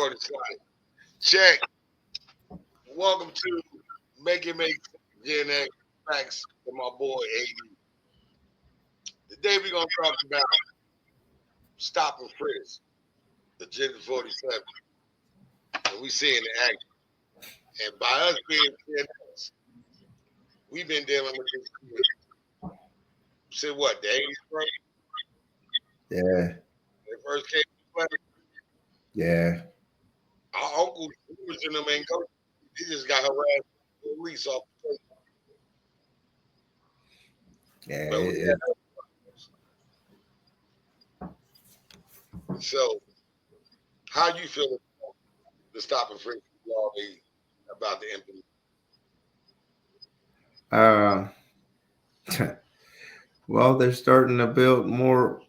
recording side. Check. Welcome to Make It Make Gen X Facts with my boy AD. Today we're gonna talk about Stop and Frisk, the Gen 47. And we see in the action. And by us being Gen X, we've been dealing with this since what, the 80s, right? Yeah, When it first came to play. yeah, Our uncles who was in them ain't go. He just got harassed by the police off the street. yeah. But we got so how you feel about the Stop and Frisk law they about to implement? Uh, well, they're starting to build more.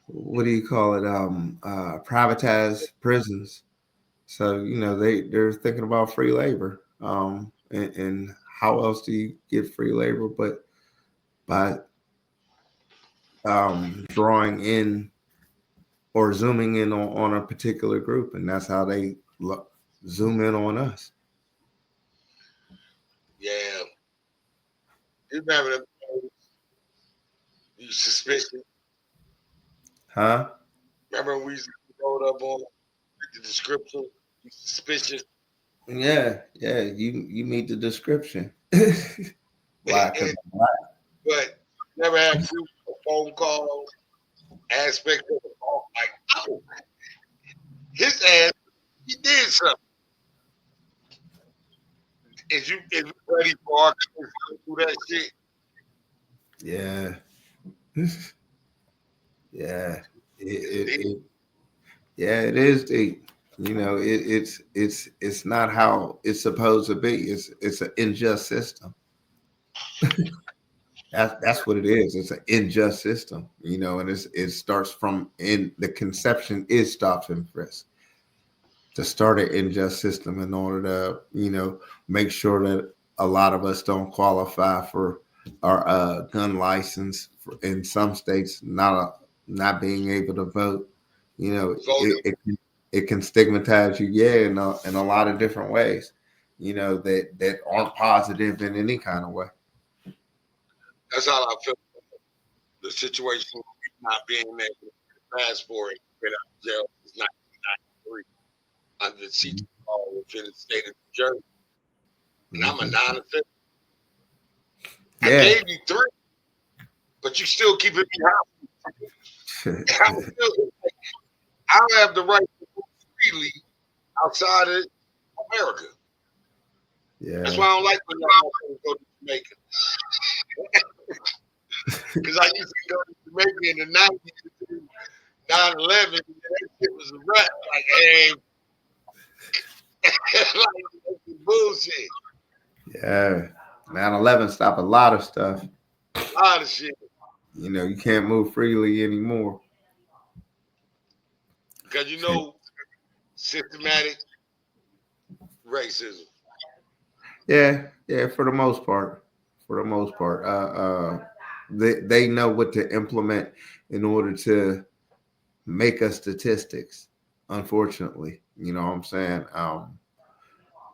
What do you call it? Privatized prisons. So they're thinking about free labor. And how else do you get free labor but by drawing in or zooming in on a particular group, and that's how they zoom in on us. Yeah, you remember them days, you suspicious. Huh? Remember when we used to load up on the description? You suspicious. Yeah. You meet the description. Why? Because And, but never had proof of phone call aspect of the call. Like, oh, his ass, he did something. Is you ready for our kids to do that shit? yeah, yeah. It's deep. Yeah, it is deep. It's not how it's supposed to be. It's an unjust system. That's what it is. It's an unjust system. And it starts from in the conception is stops and frisk to start an unjust system in order to make sure that a lot of us don't qualify for our gun license in some states, not being able to vote. Voting. It can stigmatize you, yeah, in a lot of different ways. That aren't positive in any kind of way. That's how I feel. The situation of not being able to passport and get out of jail is 1993 under the CT law within the state of New Jersey. And I'm a Hmm. non-offender. I Yeah. gave you three, but you still keeping me out. I'm still, I don't have the right to move freely outside of America. That's Yeah. why I don't like when y'all go to Jamaica. Because I used to go to Jamaica in the 90s, 9/11, and that shit was a rap. Like, hey, like, that's bullshit. Yeah. 9/11 stopped a lot of stuff. A lot of shit. You can't move freely anymore. Because systematic racism. Yeah, for the most part. For the most part. They know what to implement in order to make us statistics, unfortunately. You know what I'm saying?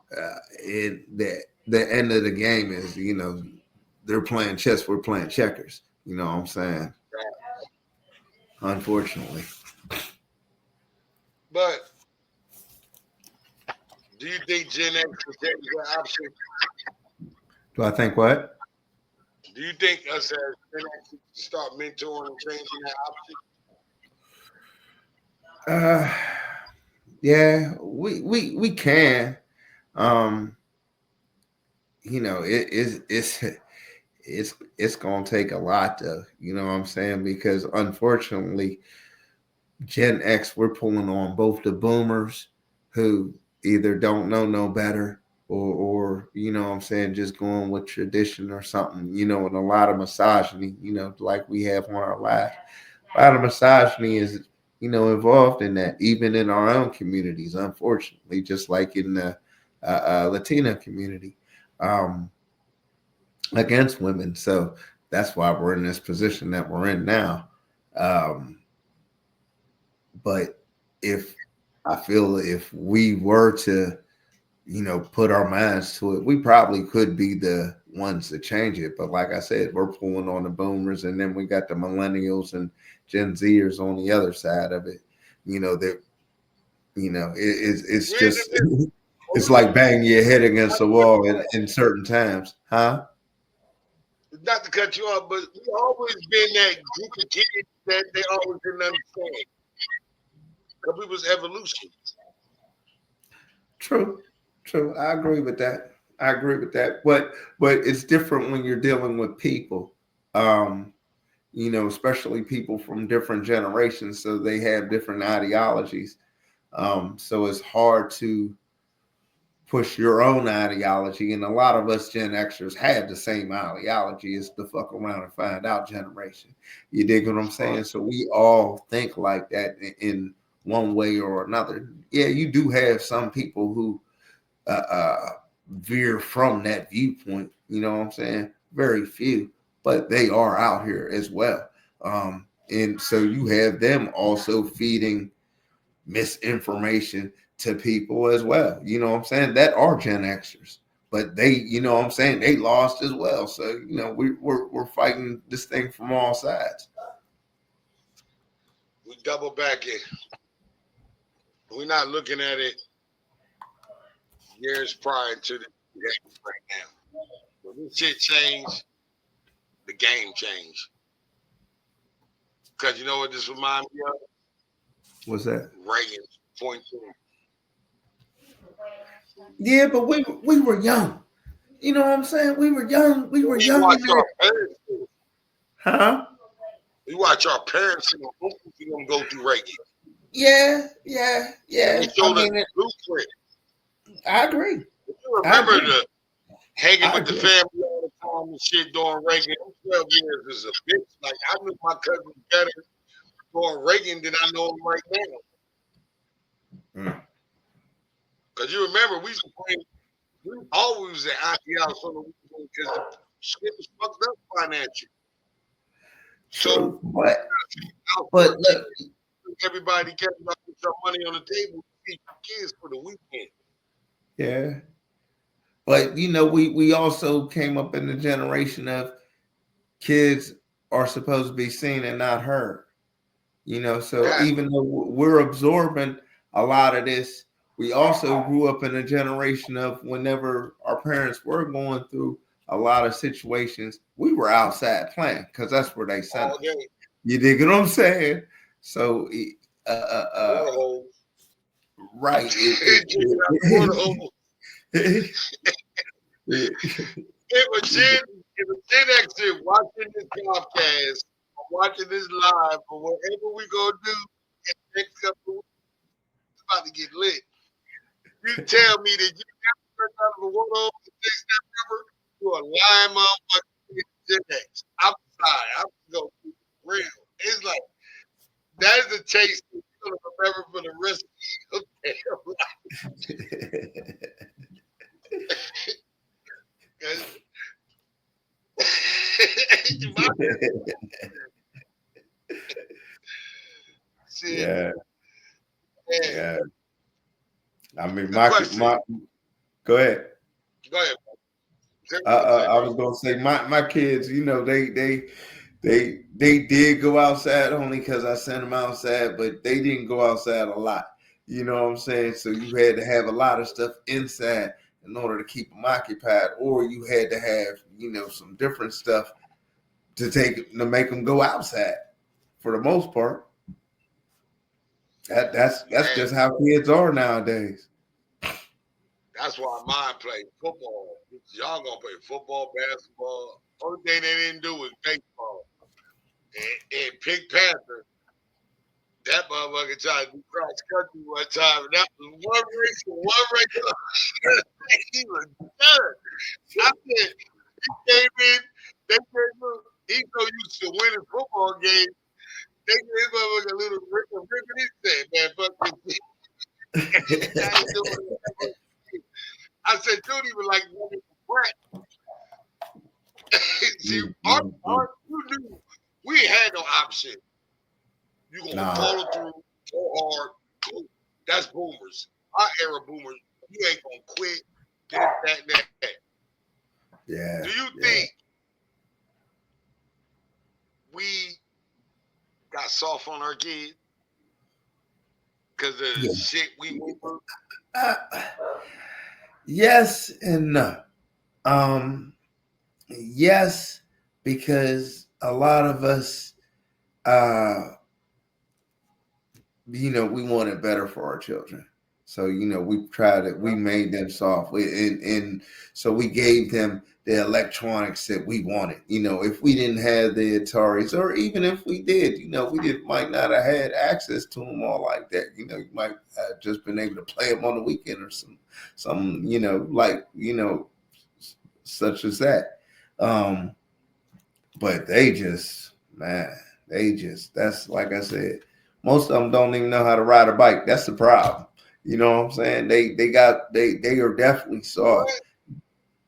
The end of the game is, they're playing chess, we're playing checkers. You know what I'm saying? Unfortunately. But do you think Gen X is taking the option? Do I think what? Do you think us as Gen X should start mentoring and changing that option? Uh, yeah, we can. Um, it's gonna take a lot though. You know what I'm saying? Because unfortunately, Gen X, we're pulling on both the boomers who either don't know no better or what I'm saying, just going with tradition or something, and a lot of misogyny, like we have on our life. A lot of misogyny is, involved in that, even in our own communities, unfortunately, just like in the Latina community, um, against women. So that's why we're in this position that we're in now. Um, but if I feel if we were to, put our minds to it, we probably could be the ones to change it. But like I said, we're pulling on the boomers, and then we got the millennials and Gen Zers on the other side of it. That it's We're in the just middle. it's like banging your head against the wall in certain times, huh? Not to cut you off, but we always been that group of kids that they always didn't understand. Because we was evolution. True, true. I agree with that. I agree with that. But it's different when you're dealing with people. Um, especially people from different generations, so they have different ideologies. So it's hard to push your own ideology. And a lot of us Gen Xers have the same ideology as the fuck around and find out generation. You dig what I'm saying? So we all think like that in one way or another. Yeah, you do have some people who veer from that viewpoint. You know what I'm saying? Very few, but they are out here as well. And so you have them also feeding misinformation to people as well. You know what I'm saying? That are Gen Xers, but they, what I'm saying, they lost as well. So we're fighting this thing from all sides. We double back it. We're not looking at it years prior to the game right now. When this shit changed, the game changed. Because you know what this reminds me of? What's that? Reagan's point two. Yeah, but we were young. You know what I'm saying? We were young. We were We young watch in our there. parents do it. Huh? We watch our parents and uncles see them go through Reagan. Yeah, yeah, And they yeah. I showed us mean, the blueprint. I agree. If you I remember agree. the hanging I with the agree. family all the time and shit during Reagan, 12 years is a bitch. Like, I knew my cousin better during Reagan than I know him right now. Mm. Because you remember, we used to play, we always at Auntie House on the weekend because the shit was fucked up financially. So, True, out but there, look, everybody kept up with some money on the table to feed kids for the weekend. yeah. But we also came up in the generation of kids are supposed to be seen and not heard. So Got even though we're absorbing a lot of this, we also grew up in a generation of whenever our parents were going through a lot of situations, we were outside playing because that's where they sent all us. day. You dig what I'm saying? So, uh, uh, Water uh, hole. right. Drinking out the water hole. It, If a Gen Xer watching this podcast or watching this live or whatever we gonna do in the next couple of weeks, it's about to get lit. You tell me that you never turned out of a water hole in the next ever, you a lying motherfucker Gen X. I'm sorry. I'm gonna be real. It's like that is a taste that you're gonna remember for the rest of your damn life. My shit, yeah, man. yeah. I mean, A question. my go ahead. Go ahead. Say what you gonna say, I bro. was gonna say my kids, they did go outside only because I sent them outside, but they didn't go outside a lot. You know what I'm saying? So you had to have a lot of stuff inside in order to keep them occupied, or you had to have some different stuff to make them go outside. For the most part, that's Man, just how kids are nowadays. that's why mine played football. Y'all gonna play football, basketball. Only thing they didn't do was baseball. And Pink Panther, that motherfucker tried to do cross country one time, and that was one race and one race. He was done. I said, he came in, they said, look, he's so used to winning football games. They gave his motherfucker a little rip, and he said, man, fuck this. I ain't doing it. I said, dude, even like running for See, Mm, mm, mm. you knew we ain't had no option. You gonna Nah, follow through, go hard. cool. That's boomers. Our era boomers, you ain't gonna quit. This, that, and that. Do Yeah, you think yeah, we got soft on our kids because of the yeah. shit we went through? Uh, yes and no. Um, yes, because a lot of us, uh, we wanted better for our children. So, we tried it. We made them soft. And so we gave them the electronics that we wanted. If we didn't have the Ataris, or even if we did, might not have had access to them all like that. You might have just been able to play them on the weekend or some, such as that. Um, but they just, man, that's like I said, most of them don't even know how to ride a bike. That's the problem. You know what I'm saying? They are definitely soft. What?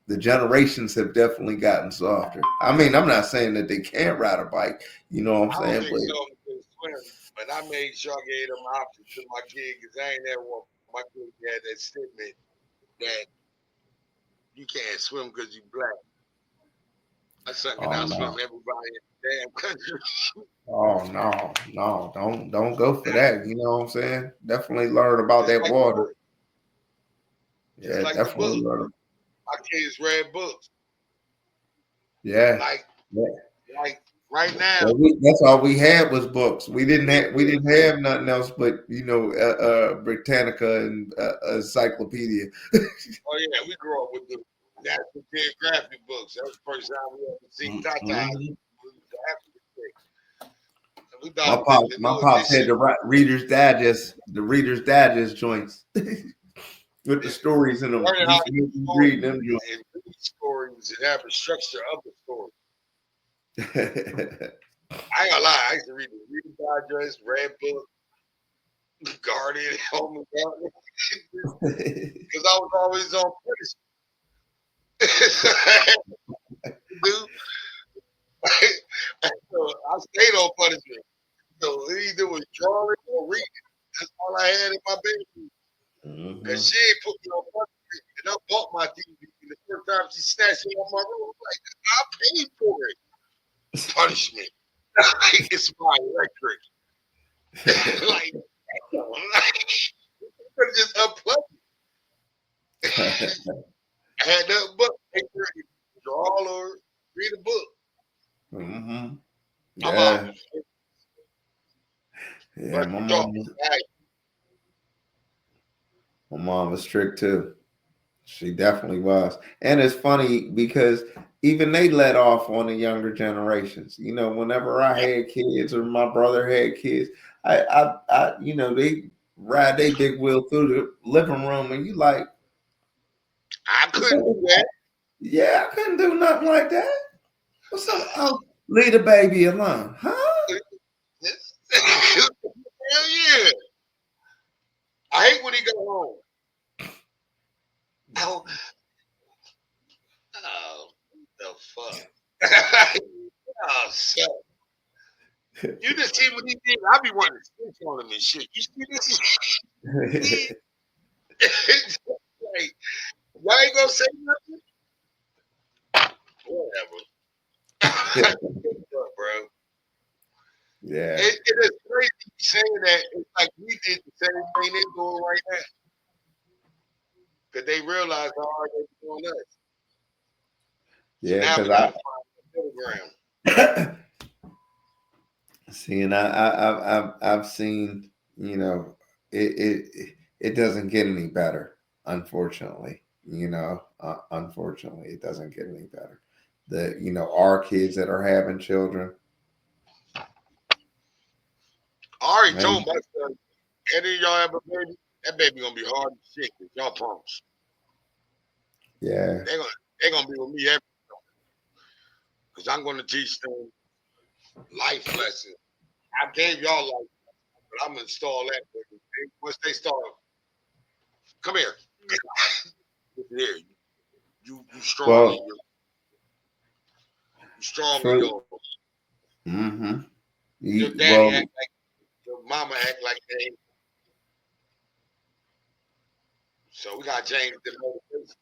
The generations have definitely gotten softer. I mean, I'm not saying that they can't ride a bike. You know what I'm I don't saying? think so can swim, but I made sure I gave them options to my kid because I ain't never want my kid had that statement that you can't swim because you black. I suck it Oh out swim no. everybody in the damn country. Oh no, no, don't go for that. You know what I'm saying? Definitely learn about Just that like the water. book. Just Yeah, like the definitely book. learn. My kids read books. Yeah. Like Yeah. like right now. Well, that's all we had was books. We didn't have nothing else but Britannica and encyclopedia. Oh yeah, we grew up with the National Geographic books. That was the first time we ever seen Tata. Mhm. And we about to My know pops this had shit. The Reader's Digest joints with the stories in them. Learning how Used to to use make me stories read them and read stories and have a structure of the story. joints. I ain't gonna lie, I used to read the Reader's Digest, Red Book, Guardian, Home and Guardian, because I was always on punishment. Dude, so I stayed on punishment. So either was drawing or reading. That's all I had in my bedroom. Cause Mhm. she ain't put me on punishment. And I bought my TV. And the first time she snatched it off my room, I'm like, I paid for it. Punishment. It's my electric. Like, you could just unplug it. I had nothing but paper and draw or read a book. hmm My mom Yeah, was yeah. but she taught me value. My mom was strict too. She definitely was. And it's funny because even they let off on the younger generations. Whenever I Yeah, had kids or my brother had kids, they ride their big wheel through the living room, and you like, I what's up couldn't with do that? Yeah, I couldn't do nothing like that. What's up? Oh, leave the baby alone, huh? that. Hell yeah. I hate when he go home. Oh, oh the fuck. Oh, so you just see what he did. I be wanting to snitch on him and shit. You see this? He, like, y'all ain't gonna say nothing? Whatever. Bro. Yeah. It is crazy saying that. It's like we did the same thing they doing right now. Because they realize how hard they doing us. So Yeah, now because we got to find the middle ground. I see, and I've seen, it doesn't get any better, unfortunately. Unfortunately, it doesn't get any better. Our kids that are having children, I already man, told my son, any of y'all have a baby, that baby gonna be hard as shit. Cause y'all punks. yeah. They gonna be with me every. Cause I'm gonna teach them life lessons. I gave y'all life, but I'm gonna install that. Once they start, come here. Here, you strong Well, in you strong in true. yours. Mm-hmm. Your daddy act Well, like your mama act like they ain't. So we got to change the motivation.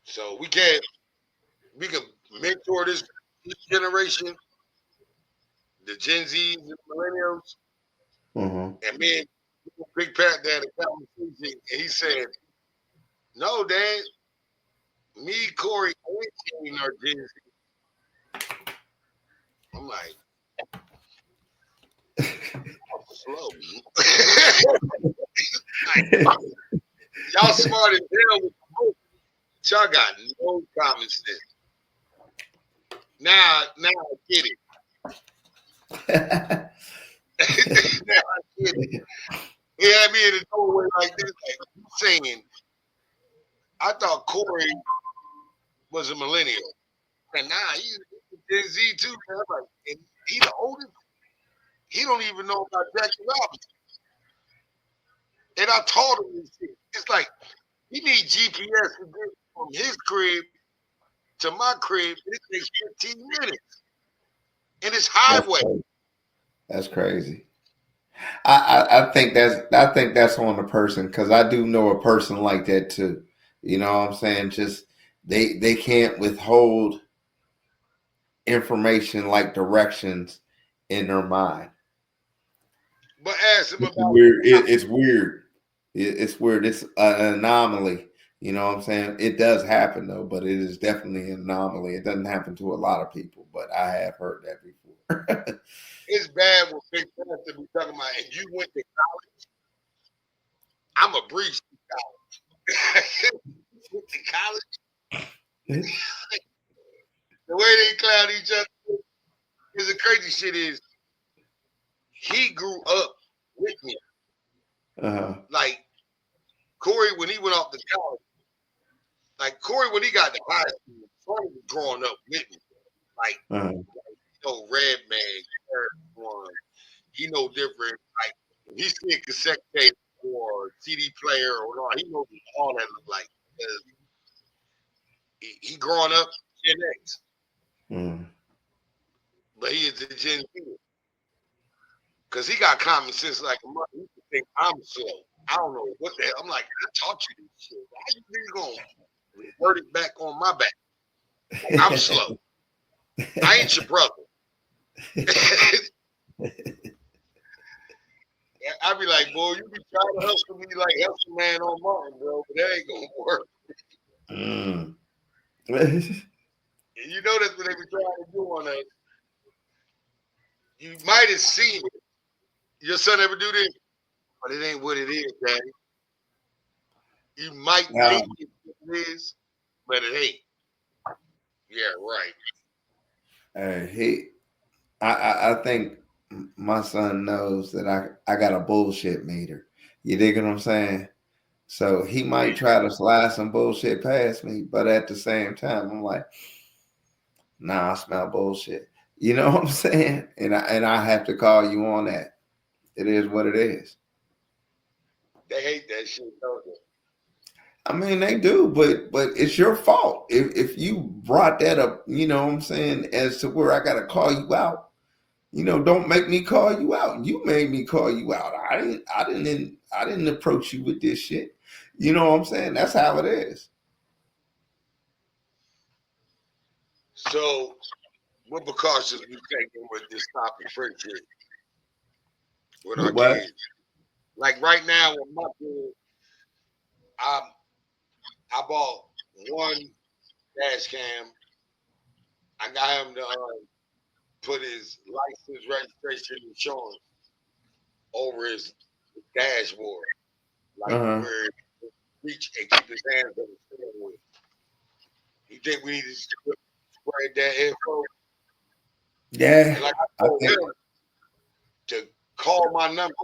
So we can mentor this generation, the Gen Zs and millennials, Mm-hmm. and me and Big Pat had a conversation, and he said, "No, Dad, me, Corey, and Shane are Gen Z." I'm like, slow. Like, y'all smart as hell with the book. Y'all got no common sense. Now I get it. Now I get it. He had me in the doorway like this, like saying, I thought Corey was a millennial. And now he's Gen Z too. Man. I'm like, and he the oldest. He don't even know about Jackie Robinson. And I taught him this shit. It's like he need GPS to get from his crib to my crib. It takes 15 minutes. And it's That's highway. crazy. That's crazy. I think that's on the person because I do know a person like that too. You know what I'm saying? Just they can't withhold information like directions in their mind. But ask him It's about weird. It's weird. It's weird. It's an anomaly. You know what I'm saying? It does happen though, but it is definitely an anomaly. It doesn't happen to a lot of people, but I have heard that before. it's bad when big fans to be talking about, and you went to college. I'm a breeze to college. Went to college. The way they clown each other is the crazy shit is he grew up with me. uh-huh. Like Corey when he went off to college. Like Corey when he got to high school, Corey was growing up with me. Like, Uh-huh. Red Man, one. He know different. Like he see a cassette tape or CD player or not, he knows what all that look like. Because he growing up Gen X, Mm. but he is a Gen Z. Because he got common sense like a mother. He think I'm slow. I don't know what the hell. I'm like, I taught you this shit. Why you really gonna revert it back on my back? I'm slow. I ain't your brother. I be like, boy, you be trying to hustle me like hustle man on Martin, bro, but that ain't gonna work. Mm. And you know that's what they be trying to do on us. You might have seen it. Your son ever do this, but it ain't what it is, daddy. You might Now, think it is, but it ain't. Yeah, right. he, I think my son knows that I got a bullshit meter. You dig what I'm saying? So he might try to slide some bullshit past me, but at the same time, I'm like, nah, I smell bullshit. You know what I'm saying? And I have to call you on that. It is what it is. They hate that shit, don't they? I mean, they do, but it's your fault if you brought that up. You know what I'm saying? As to where I got to call you out. You know, don't make me call you out. You made me call you out. I didn't approach you with this shit. You know what I'm saying? That's how it is. So, what precautions we taking with this Stop and Frisk shit with our With what? kids? Like right now with my kid, I I bought one dash cam. I got him to put his license, registration, insurance over his dashboard, like Uh-huh. where he reach and keep his hands on the steering wheel. You think we need to spread that info? Yeah, And like I I told think. him to call my number,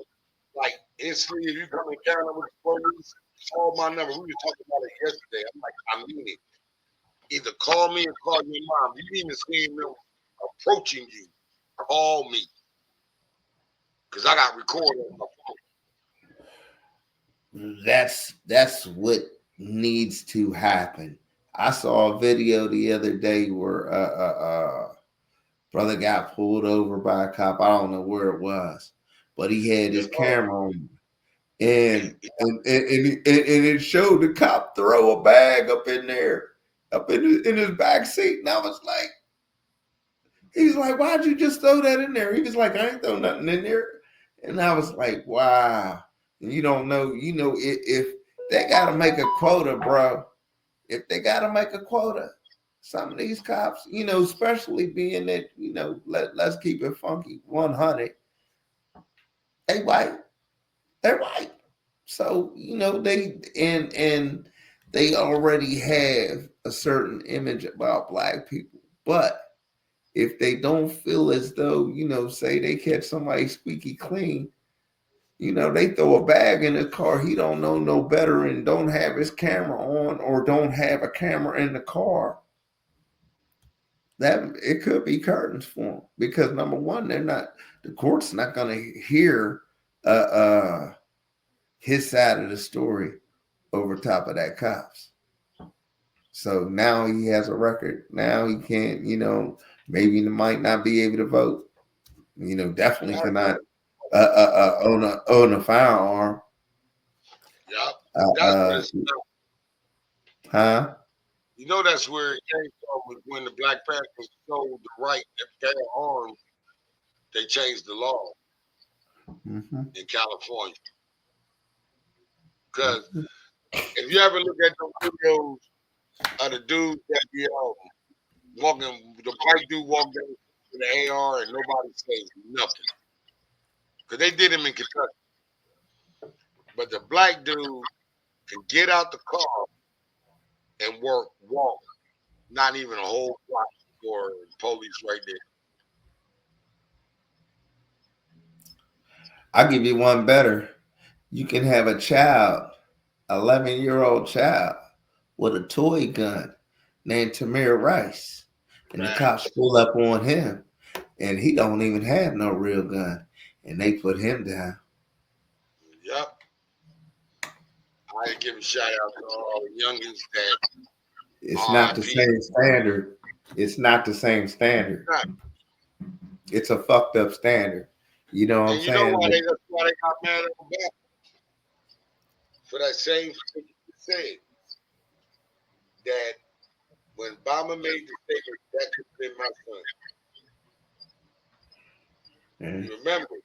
like instantly if you come encounter with the police, call my number. We were talking about it yesterday. I'm like, I mean it. Either call me or call your mom. You need to see them approaching you. Call me. Because I got recorded on my phone. That's what needs to happen. I saw a video the other day where brother got pulled over by a cop. I don't know where it was, but he had his The, camera on. and it showed the cop throw a bag up in there, up in his back seat, and I was like, he was like, "Why'd you just throw that in there?" He was like, "I ain't throw nothing in there," and I was like, "Wow." And you don't know, if they got to make a quota, bro. If they got to make a quota, some of these cops, especially being that, let's keep it funky, 100, they white, they're white. So they they already have a certain image about black people. But if they don't feel as though, say they catch somebody squeaky clean, they throw a bag in the car, he don't know no better and don't have his camera on or don't have a camera in the car, that it could be curtains for them. Because number one, the court's not going to hear his side of the story over top of that cops. So now he has a record. Now he can't, maybe he might not be able to vote. Definitely cannot own a firearm. Yep. That's what it's about. Huh? That's where it came from when the Black Panthers sold the right to bear arms. They changed the law in California. Because if you ever look at those videos of the dudes that be walking, the white dude walked down with the AR and nobody says nothing. Because they did him in Kentucky. But the black dude can get out the car and walk, not even a whole block for police right there. I'll give you one better. You can have a child, 11-year-old child, with a toy gun named Tamir Rice. And the cops pull up on him, and he don't even have no real gun. And they put him down. Yep. I give a shout out to all the youngins that it's not the same standard. It's not the same standard. It's a fucked up standard. You know what I'm saying? That's why they got mad at them back. For that same thing you said. That when Obama made the statement, that could have been my son. You remember?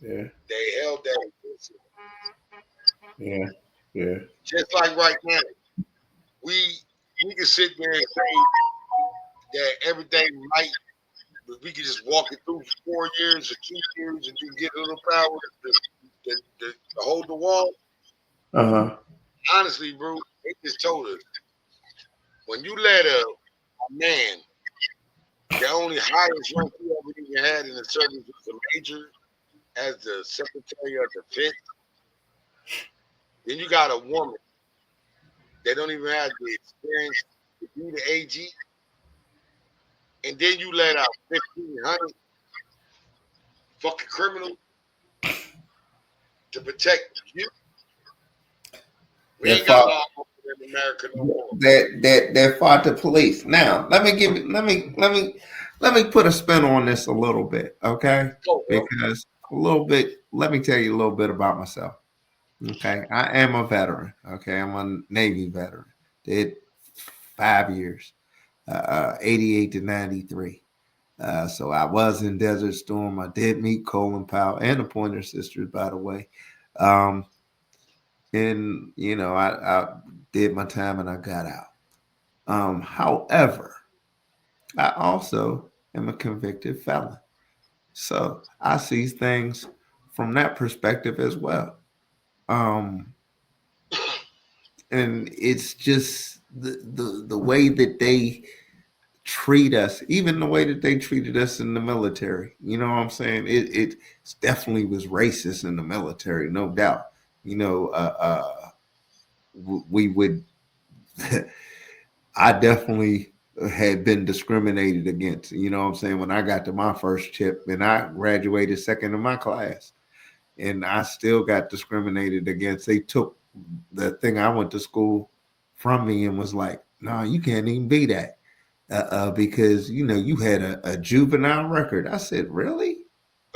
Yeah. They held that against him. Yeah. Just like right now, we can sit there and say that everything might, we can just walk it through for 4 years or 2 years and you get a little power to hold the wall. Honestly, bro, they just told us when you let a man, the only highest rank you ever even had in the service was a major, as the Secretary of Defense. Then you got a woman that don't even have the experience to be the AG. And then you let out 1,500 fucking criminals to protect you. We ain't got law in America no more. That fought the police. Now, let me put a spin on this a little bit, okay? Because let me tell you a little bit about myself. Okay, I am a veteran. Okay, I'm a Navy veteran. Did 5 years, 88 to 93. So I was in Desert Storm. I did meet Colin Powell and the Pointer Sisters, by the way. And I did my time and I got out. However, I also am a convicted felon. So I see things from that perspective as well. And it's just the way that they treat us, even the way that they treated us in the military. You know what I'm saying? It definitely was racist in the military, no doubt. We would. I definitely had been discriminated against. You know what I'm saying? When I got to my first chip and I graduated second in my class, and I still got discriminated against. They took the thing I went to school from me and was like, "No, you can't even be that because you had a juvenile record." I said, "Really?"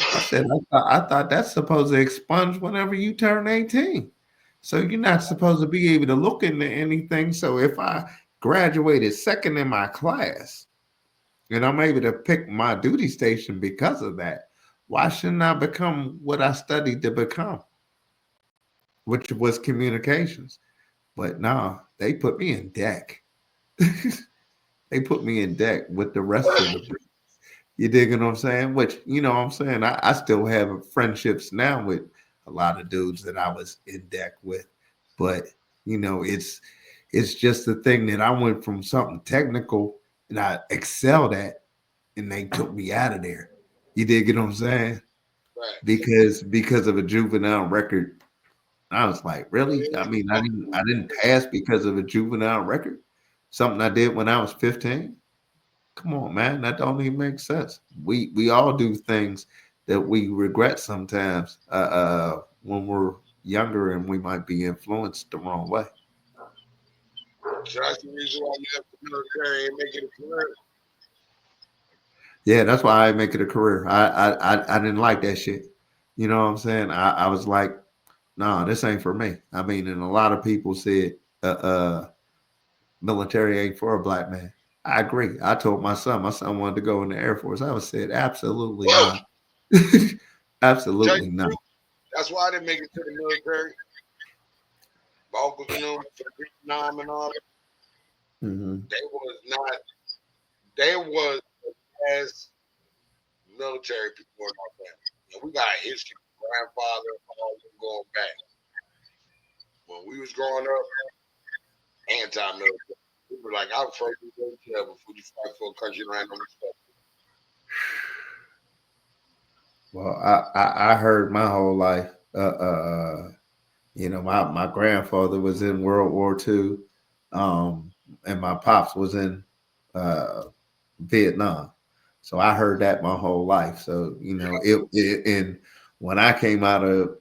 I said, I thought that's supposed to expunge whenever you turn 18. So you're not supposed to be able to look into anything. So if I graduated second in my class and I'm able to pick my duty station because of that, why shouldn't I become what I studied to become, which was communications? But no, they put me in deck. They put me in deck with the rest of the. You digging what I'm saying? Which, you know what I'm saying? I still have friendships now with a lot of dudes that I was in deck with. But, it's just the thing that I went from something technical and I excelled at and they took me out of there. You dig what I'm saying? Right. Because of a juvenile record. I was like, really? I Really? mean, I didn't pass because of a juvenile record. Something I did when I was 15. Come on, man, that don't even make sense. We all do things that we regret sometimes when we're younger and we might be influenced the wrong way. So that's the reason why you left the military and make it a career. Yeah, that's why I make it a career. I didn't like that shit. You know what I'm saying? I was like, nah, this ain't for me. I mean, and a lot of people said, military ain't for a black man. I agree. I told my son wanted to go in the Air Force. I was said, absolutely not. Tell you Absolutely the not. truth, that's why I didn't make it to the military. My uncles and them, for the Vietnam and all that, Hmm. they was not. They was the last military people in our family. We got a history. Grandfather, all them going back. When we was growing up, anti-military. We were like, I prefer to go to jail before you fight for a country that ain't no respect. Well, I heard my whole life. My grandfather was in World War II, and my pops was in uh, Vietnam. So I heard that my whole life. So and when I came out of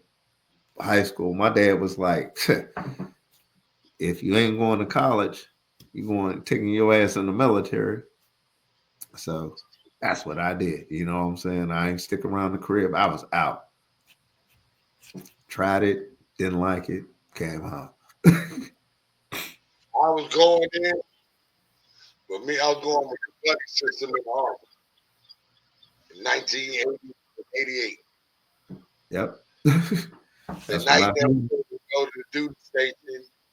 high school, my dad was like, "If you ain't going to college, you going taking your ass in the military." So that's what I did. You know what I'm saying? I ain't stick around the crib. I was out. Tried it, didn't like it, came home. I was going in, but me, I was going with the buddy system in the army in 1988. Yep. The That's what night I that do. we were to go to the duty station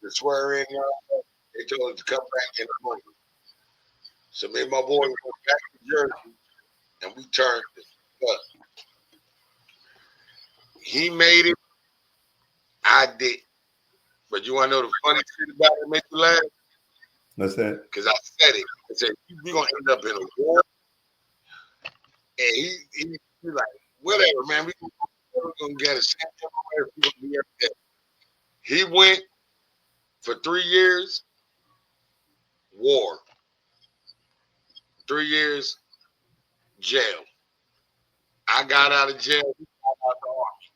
to swear in, they told us to come back in the morning. So me and my boy went back to Jersey and we turned this up. He made it, I did. But you want to know the funny shit about it, make you laugh? What's that? Because I said it. I said, we're going to end up in a war. And he like, whatever, man. We're going to get a same everywhere. We're gonna be up there. He went for 3 years, war. 3 years, jail. I got out of jail. He got out the army.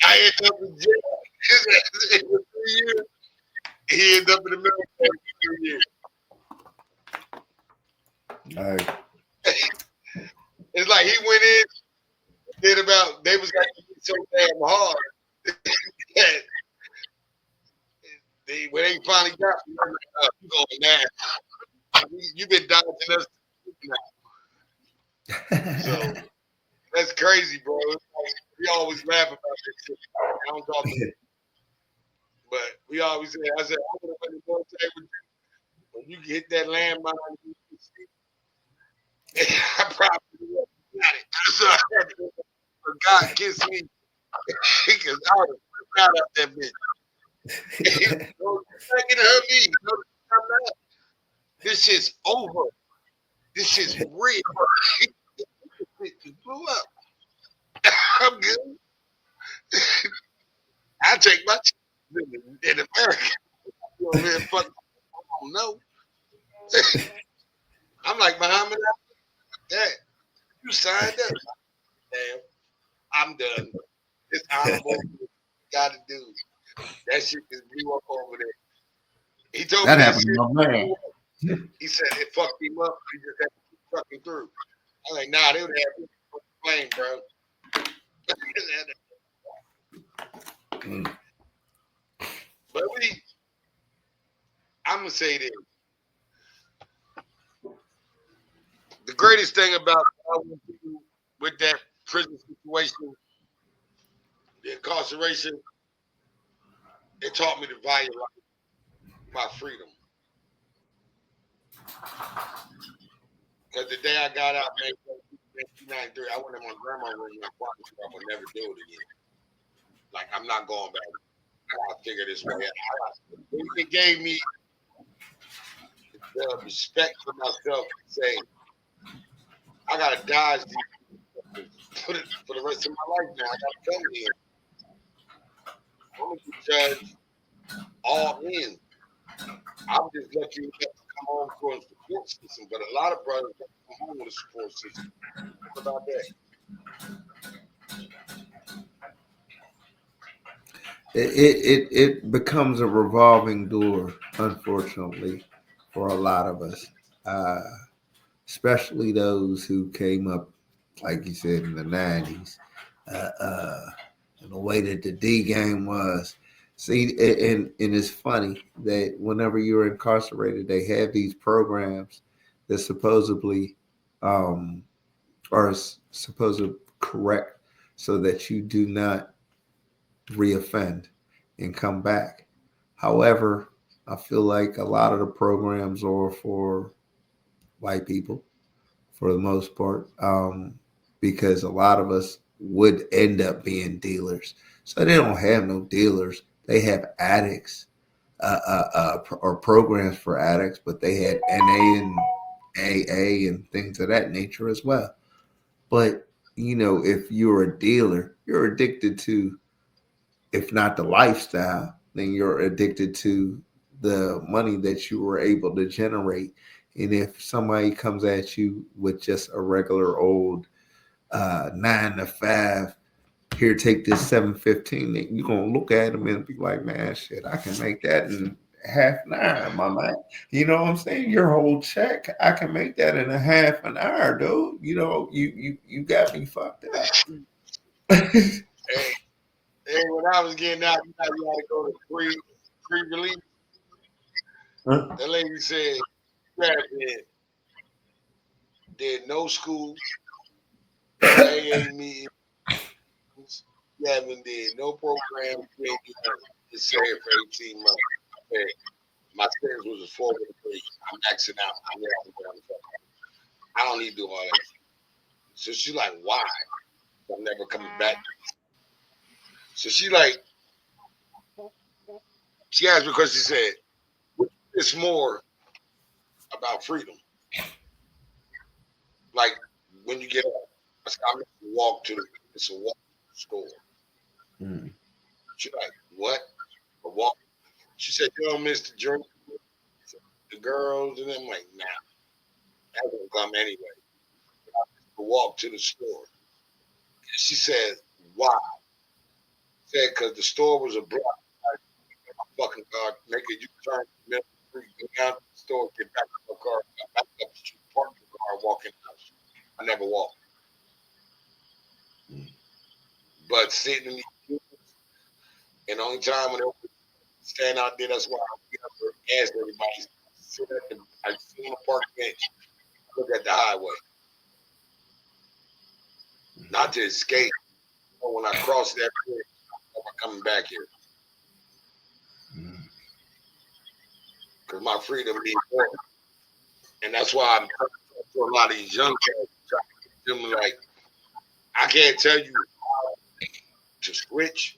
I ended up in jail. For 3 years. He ended up in the military for 3 years. All right. It's like he went in, did about, they was like, so damn hard. that when they finally got me, I'm like, oh, you going now. You've been dodging us now. So that's crazy, bro. It's like, we always laugh about this shit. I don't talk to him, but we always say, I said, I would have been in the military with you. When you hit that landmine, I probably would have got it. So I had to, for God kiss me, because I would have flipped out of that bitch. Don't fucking hurt me. No, I'm not. This shit's over. This shit's real. It blew up. I'm good. I take my chances in America. You over here fucking, I don't know. I'm like Muhammad Ali. That you signed up. Damn, I'm done. It's honorable. Got to do. That shit just blew up over there. He told me That that happened to shit. my man. He said it fucked him up. He just had to keep trucking through. I'm like, nah, they would have me on the plane, bro. Mm. But I'm gonna say this: the greatest thing about what I went through with that prison situation, the incarceration, it taught me to value my freedom. Because the day I got out, man, 1993, I went in my grandma's room and I promised her I would never do it again. Like, I'm not going back. I gotta figure this way out. It gave me the respect for myself to say, I gotta dodge these for the rest of my life now. I gotta come here. I'm gonna be judged all in. I'm just lucky enough to come home for a support system, but a lot of brothers don't come home with a support system. What about that? It becomes a revolving door, unfortunately, for a lot of us, uh, especially those who came up, like you said, in the '90s, uh, uh, and the way that the D game was. See, and it's funny that whenever you're incarcerated, they have these programs that supposedly um, are supposed to correct so that you do not reoffend and come back. However, I feel like a lot of the programs are for white people for the most part, because a lot of us would end up being dealers. So they don't have no dealers. They have addicts or programs for addicts, but they had NA and AA and things of that nature as well. But if you're a dealer, you're addicted to, if not the lifestyle, then you're addicted to the money that you were able to generate. And if somebody comes at you with just a regular old 9 to 5, here, take this 715, you're gonna look at them and be like, man, shit, I can make that in half an hour, my man. You know what I'm saying? Your whole check, I can make that in a half an hour, dude. You got me fucked up. And, and when I was getting out, you had to go to free release. The lady said, graduated, did no school, no AA meetings, you haven't did no program, you ain't do nothing. Just say it for 18 months. I said, my sentence was a 4 to 3. I'm maxing out. I don't need to do all that. So she's like, why? I'm never coming back. So she asked me because she said, it's more about freedom. Like when you get up, I said, I'm going to walk to it's a walk to the store. Mm. She's like, what? A walk? She said, you don't miss the journey, the girls, and I'm like, nah, that won't come anyway. A walk to the store. She said, why? She said, because the store was a block. My fucking car, make a U-turn, middle of the street, go down to the store, get back to my car, back up the street, park the car, walk in the house. I never walked. But sitting in the and the only time when they would stand out there, that's why I get up and ask everybody. Sit at I sit on the park bench, look at the highway. Not to escape, but when I cross that bridge, I'm coming back here. Because my freedom means more. And that's why I'm talking to a lot of these young cats, trying to get them like, I can't tell you to switch.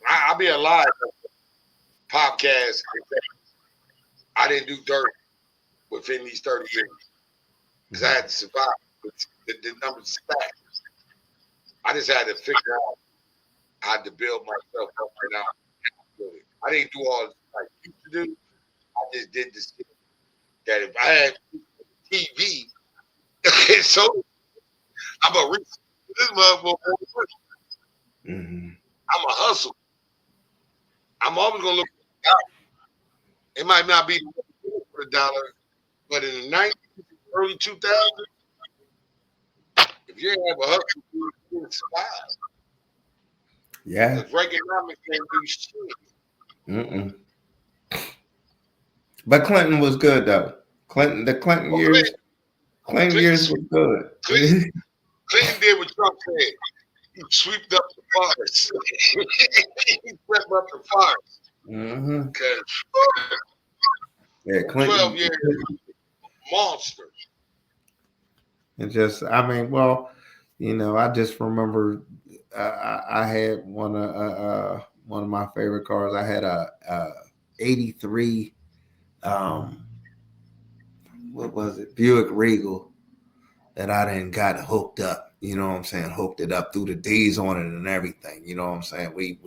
I'll be alive. Podcast. I didn't do dirt within these 30 years because I had to survive. The numbers are stacked. I just had to figure out how to build myself up and out. I didn't do all like I used to do. I just did this shit that if I had TV, so I'm a rich. This motherfucker, Mm-hmm. I'm a hustle. I'm always gonna look for the dollar. It might not be for the dollar, but in the 90s, early 2000s, If you ain't have a hustle, you didn't survive. Yeah. Because Reaganomics didn't do shit. Mm-mm. But Clinton was good though. The Clinton Well, years, Clinton Clinton, years was Clinton, good. Clinton did what Trump said. He swept up the forest. He swept up the forest. hmm Because Yeah, 12 Clinton. years, monster. And just, I mean, well, I just remember I had one of my favorite cars. I had a '83. What was it? Buick Regal that I didn't got hooked up. You know what I'm saying? Hooked it up through the D's on it and everything. You know what I'm saying? We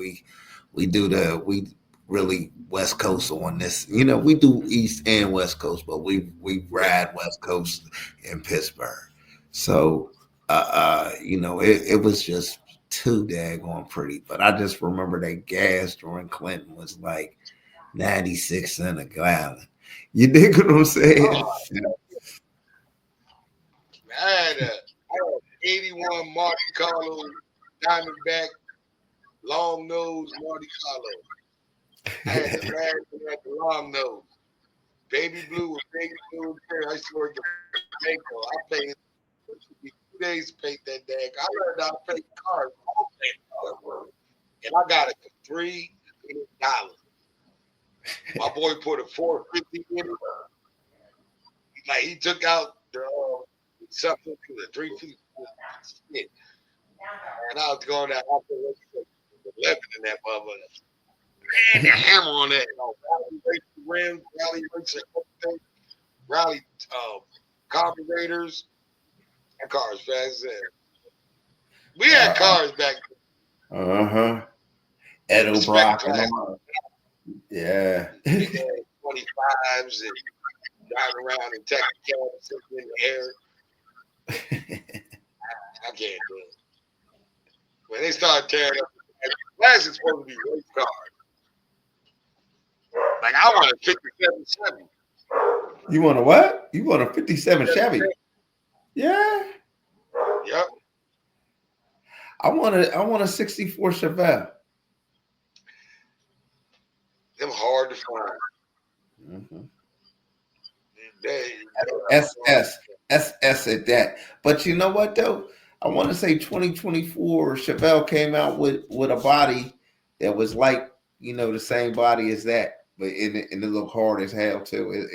really West Coast on this. We do East and West Coast, but we ride West Coast in Pittsburgh. So it was just too daggone pretty. But I just remember that gas during Clinton was like 96 cents a gallon. You dig what I'm saying? Oh, I had 81 Monte Carlo Diamondback long nose Monte Carlo. I had the last one at the long nose. Baby blue was baby blue. I used to work at Banco. I paid it took me 2 days to paint that dag. I learned how to paint cars. All paint cars. And I got it for $300. My boy put a 450 in it. Like he took out the something to the 350 shit. And I was going out after 11 in that motherfucker. Man, the hammer on that. Rally racing rims, rally racing everything, rally carburetors. That car is fast as hell. We had cars back Uh-huh. then, Edo respect Brock and class. all. Yeah. We had 25s and driving around in Texas, sitting in the air. I can't do it. When they started tearing up, class is supposed to be race cars. Like I want a 57 Chevy. You want a what? You want a 57 Chevy? Yeah. Yep. I want a 64 Chevelle. Them hard to find. Mm-hmm. They SS SS at that. But you know what though? I want to say 2024 Chevelle came out with a body that was like the same body as that, but it looked hard as hell too.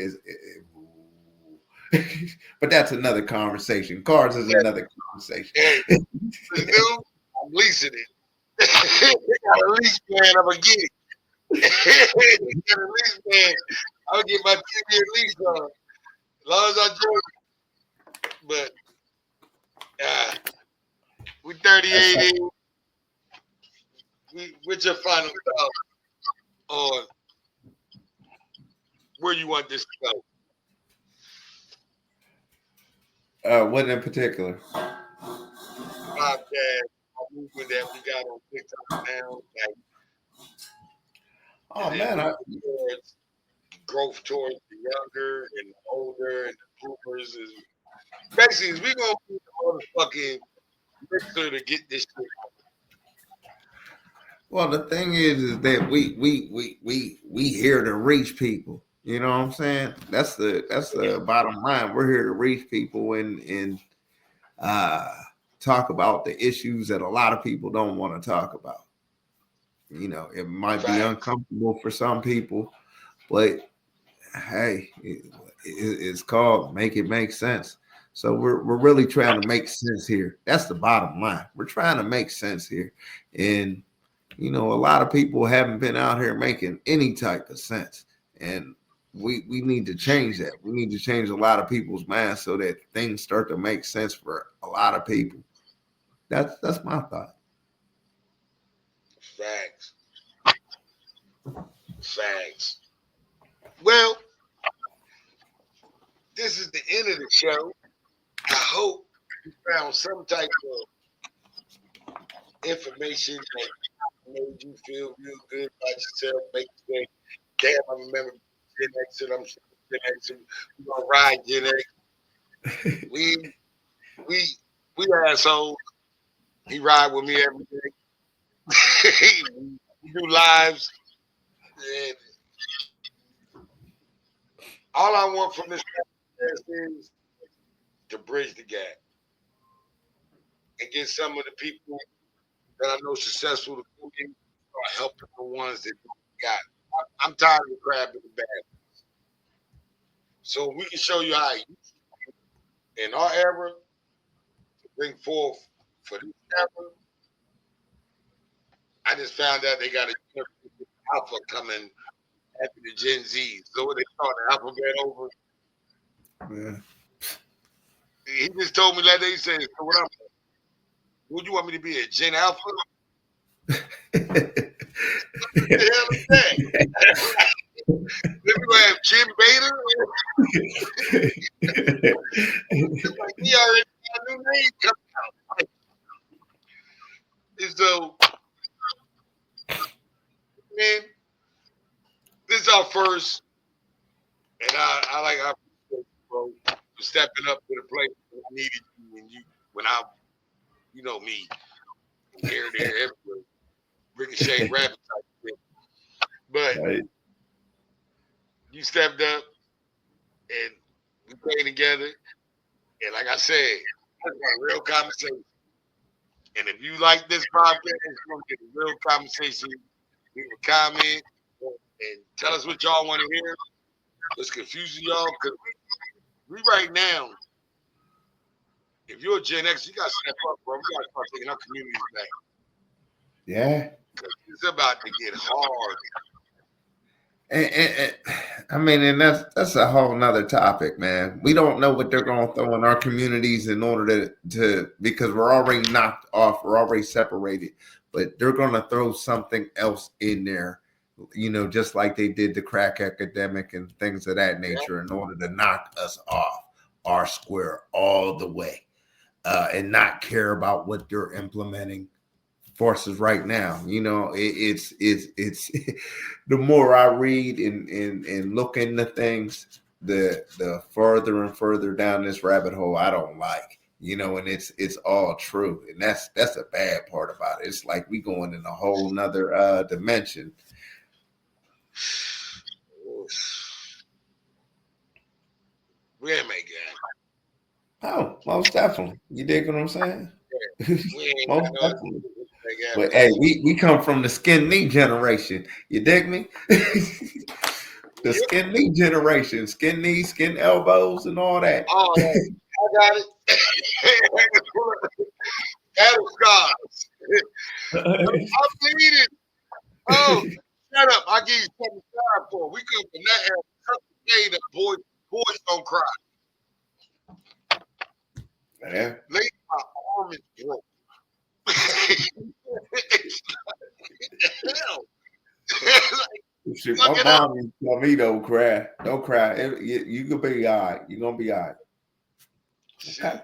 But that's another conversation. Cars is another conversation. Hey, the new, I'm leasing it. They got a lease plan, I'm gonna get it. They got a lease plan. I'm gonna get my 10-year lease on. As long as I join. But uh, we 38 in. What's your final thought on where you want this to go? What in particular? Podcast, movement that we got on TikTok now. Like, Oh is it man, moving towards growth towards the younger and the older and the boomers? Is basically is we gonna be the motherfucking mixer to get this shit. well, the thing is that we here to reach people. You know what I'm saying? That's the bottom line. We're here to reach people and uh, talk about the issues that a lot of people don't want to talk about. It might be Facts. uncomfortable for some people, but hey, it's called make it make sense. So we're really trying to make sense here. That's the bottom line. We're trying to make sense here, and a lot of people haven't been out here making any type of sense, and we need to change that. We need to change a lot of people's minds so that things start to make sense for a lot of people. That's my thought. Facts. Facts. Well, this is the end of the show. I hope you found some type of information that made you feel real good about yourself, make you say, damn, I remember Gen X and I'm Gen X and we're gonna ride Gen X. We we We assholes. He ride with me every day. We do lives. And all I want from this podcast is to bridge the gap and get some of the people that I know successful to come in start helping the ones that got. I'm tired of the crab in the bag. So we can show you how in our era to bring forth for this era. I just found out they got a alpha coming after the Gen Z. So when they start the alphabet over, Yeah. he just told me that day, he said, so what I'm would you want me to be a Gen Alpha? What the hell is that? Then we gonna have Gen Beta? It's like he already got a new name coming out. And so, man, this is our first, and I like our bro for stepping up to the plate when I needed you and you when I you know me here there everywhere ricochet rabbit type thing. But Right. you stepped up and we played together and like I said, that's a real conversation. And if you like this podcast, it's gonna get a real conversation. Leave a comment and tell us what y'all want to hear. What's confusing y'all? Because we right now, if you're a Gen X, you gotta step up, bro. We gotta start taking our communities back. Yeah. It's about to get hard. And, I mean, and that's a whole nother topic, man. We don't know what they're going to throw in our communities in order to because we're already knocked off, we're already separated, but they're going to throw something else in there, just like they did the crack epidemic and things of that Yeah. nature, in order to knock us off our square all the way, and not care about what they're implementing forces right now. It's the more I read and look into things, the further and further down this rabbit hole I don't like. And it's all true, and that's a bad part about it. It's like we going in a whole nother dimension. We ain't make it. Oh, most definitely. You dig what I'm saying? We ain't got Most no definitely. make it But happen. hey, we come from the skin knee generation. You dig me? The Yep. skin knee generation, skin knees, skin elbows, and all that. All that. I got it. Battle scars. I'm bleeding. Oh, shut up. I give you something to cry for. We come from that era. Hey, the boys don't cry. Yeah. Late my arm is broke. Hell. Shoot, Look my it up. mom used to tell me don't cry. Don't cry. You can be all right. You're gonna be all right. Okay.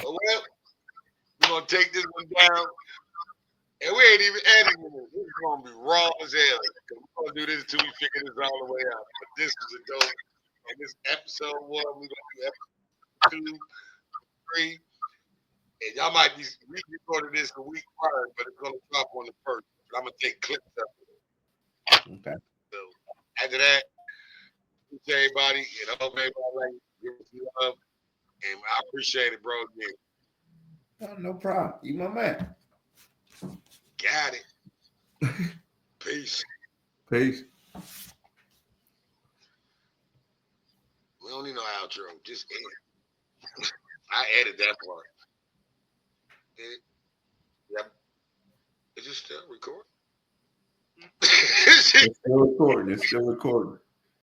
Well, we're gonna take this one down. And we ain't even editing it. This is gonna be raw as hell. We're gonna do this until we figure this all the way out. But this was a dope. And this episode one, we're gonna do episode 2, 3. And y'all might be re-recording this a week prior, but it's gonna drop on the first. But I'm gonna take clips of it. Okay. So after that, appreciate everybody and I hope everybody like give us love. And I appreciate it, bro. Again. Oh, no problem. You my man. Got it. Peace. Peace. We don't need no outro. Just end. I added that part. Yep. Is it still recording? It's still recording. It's still recording.